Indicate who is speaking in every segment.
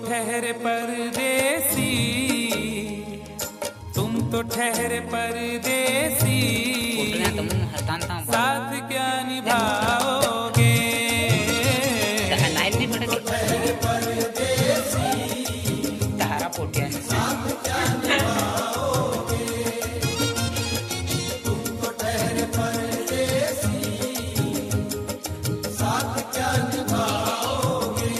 Speaker 1: ठहरे परदेसी, तुम तो ठहरे परदेसी, साथ क्या निभाओगे? तुम तो ठहरे परदेसी, साथ क्या निभाओगे? तुम तो ठहरे परदेसी, साथ क्या निभाओगे?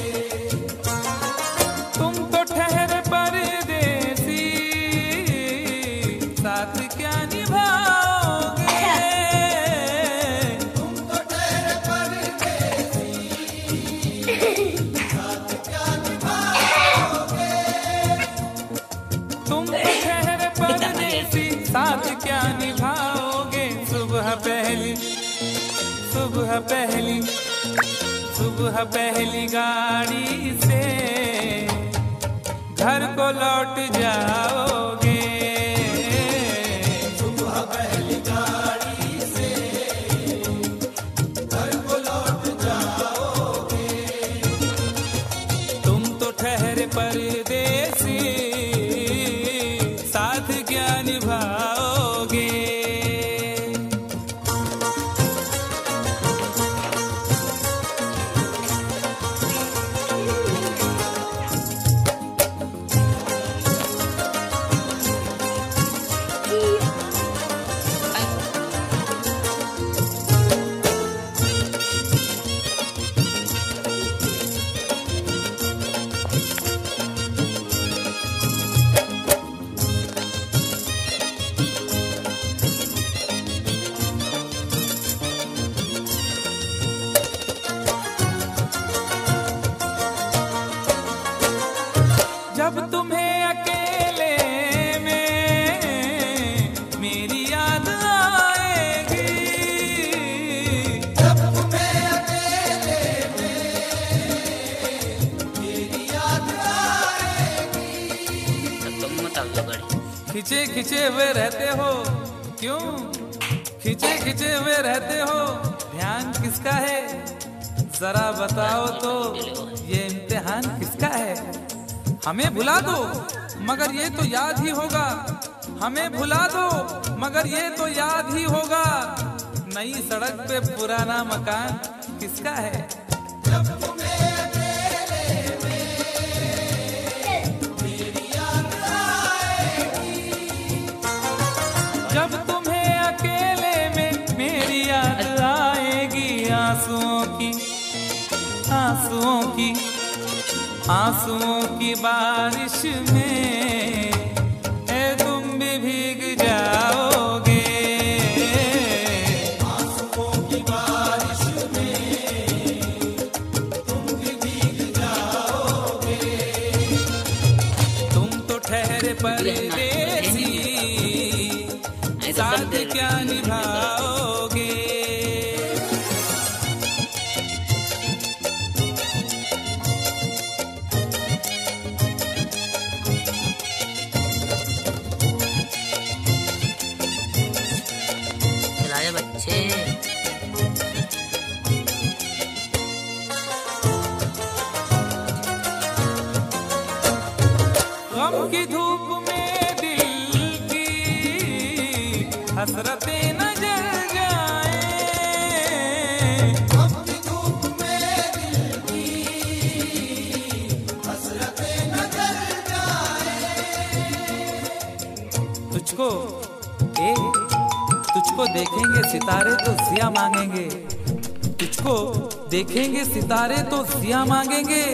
Speaker 1: तुम तो ठहरे परदेसी, साथ क्या निभाओगे? तुम तो ठहरे परदेसी, साथ क्या निभाओगे? तुम तो ठहरे परदेसी, साथ क्या निभाओगे? सुबह पहली गाड़ी से घर को लौट जाओगे। सुबह पहली गाड़ी से घर को लौट जाओगे। तुम तो ठहरे परदेसी, साथ क्या निभाओगे? जब तुम्हें अकेले में मेरी याद आएगी, जब तुम्हें अकेले में मेरी याद आएगी। खिंचे खिंचे हुए रहते हो क्यों? खिंचे खिंचे हुए रहते हो, ध्यान किसका है? जरा बताओ तो, ये इम्तिहान किसका है? हमें भुला दो मगर ये तो याद ही होगा, हमें भुला दो मगर ये तो याद ही होगा। नई सड़क पे पुराना मकान किसका है? जब तुम्हें अकेले में मेरी याद आएगी, जब तुम्हें अकेले में मेरी याद आएगी। आंसुओं की बारिश में तुम भी भीग जाओगे। आंसुओं की बारिश में तुम भी भीग जाओगे। तुम तो ठहरे परदेसी, साथ क्या निभाओगे?
Speaker 2: बच्चे
Speaker 1: गम की धूप में दिल की हसरतें न जल जाए, गम की धूप में दिल की हसरतें न जल जाए। तुझको देखेंगे सितारे तो जिया मांगेंगे, तुझको देखेंगे सितारे तो जिया मांगेंगे,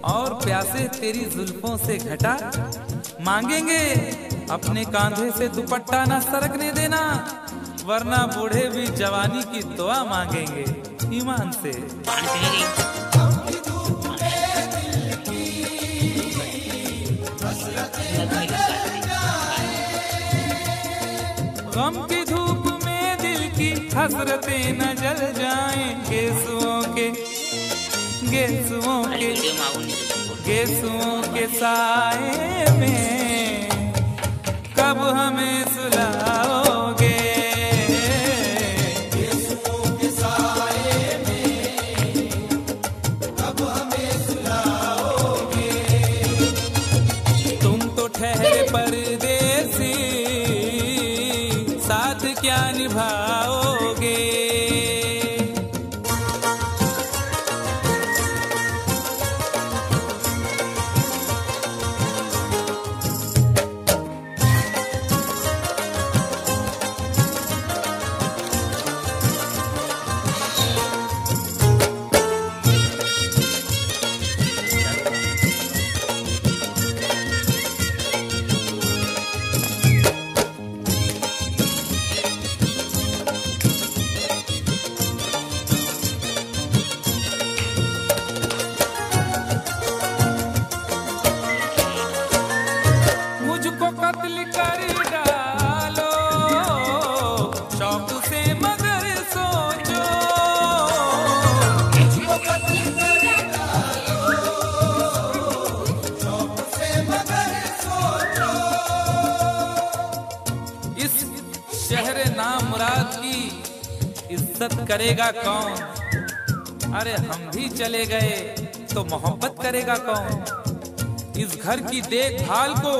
Speaker 1: और प्यासे तेरी जुल्फों से घटा मांगेंगे। अपने कांधे से दुपट्टा ना सरकने देना, वरना बूढ़े भी जवानी की दुआ मांगेंगे ईमान से। गम की धूप में दिल की हसरतें न जल जाएं, गेसुओं के साए में कब हमें सुलाओगे? क्या निभाओगे। शहरे नाम मुराद की इज्जत करेगा कौन। अरे हम भी चले गए तो मोहब्बत करेगा कौन। इस घर की देखभाल को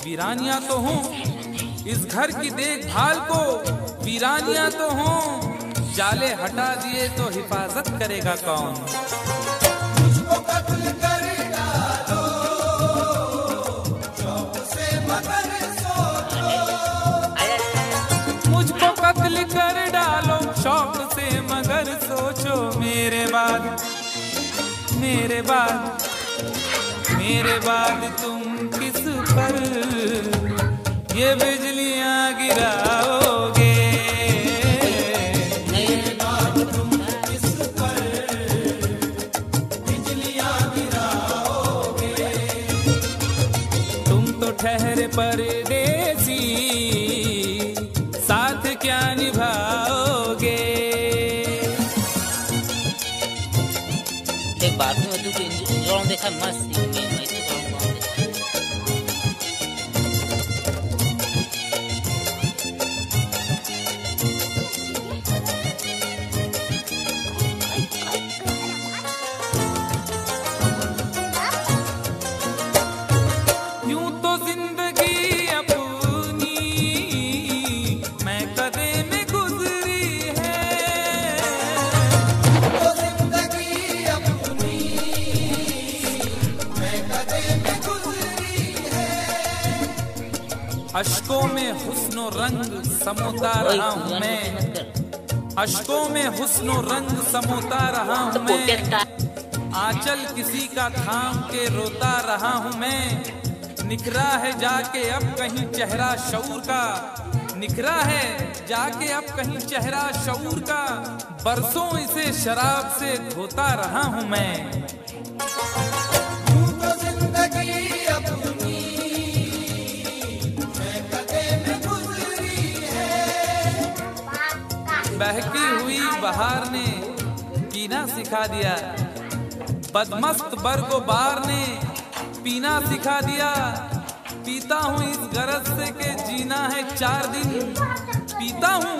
Speaker 1: वीरानियां तो हूँ, इस घर की देखभाल को वीरानियां तो हूँ। जाले हटा दिए तो हिफाजत करेगा कौन। मुझको कत्ल कर डालो, शौक से मगर सोचो। मुझको कत्ल कर डालो शौक से मगर सोचो। मेरे बाद मेरे बाद मेरे बाद तुम किस पर ये बिजलियां गिराओगे। मेरे बाद तुम किस पर बिजलियां गिराओगे। तुम तो ठहरे परदेसी, साथ क्या निभाओगे।
Speaker 2: एक बात में तू जोड़ देखा मस्त
Speaker 1: अश्कों में हुस्नो रंग समोता रहा हूँ मैं। अश्कों में हुस्नो रंग समोता रहा हूँ मैं। आंचल किसी का थाम के रोता रहा हूँ मैं। निखरा है जाके अब कहीं चेहरा शऊर का, निखरा है जाके अब कहीं चेहरा शऊर का। बरसों इसे शराब से धोता रहा हूँ मैं। बहकी हुई बहार ने पीना सिखा दिया, बदमस्त बरगोबार ने पीना सिखा दिया। पीता हूँ इस गरज से के जीना है 4 दिन, पीता हूँ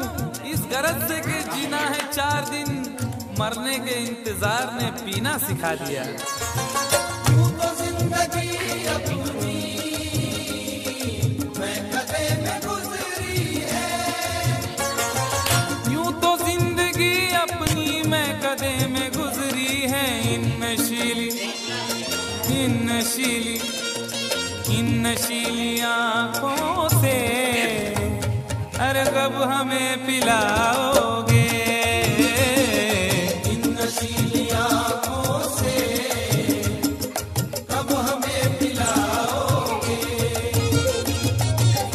Speaker 1: इस गरज से के जीना है 4 दिन। मरने के इंतजार ने पीना सिखा दिया। इन नशीली आँखों से अरे कब हमें पिलाओगे। इन नशीली आँखों से कब हमें पिलाओगे।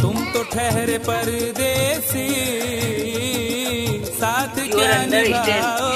Speaker 1: तुम तो ठहरे परदेसी, साथ क्या निभाओगे।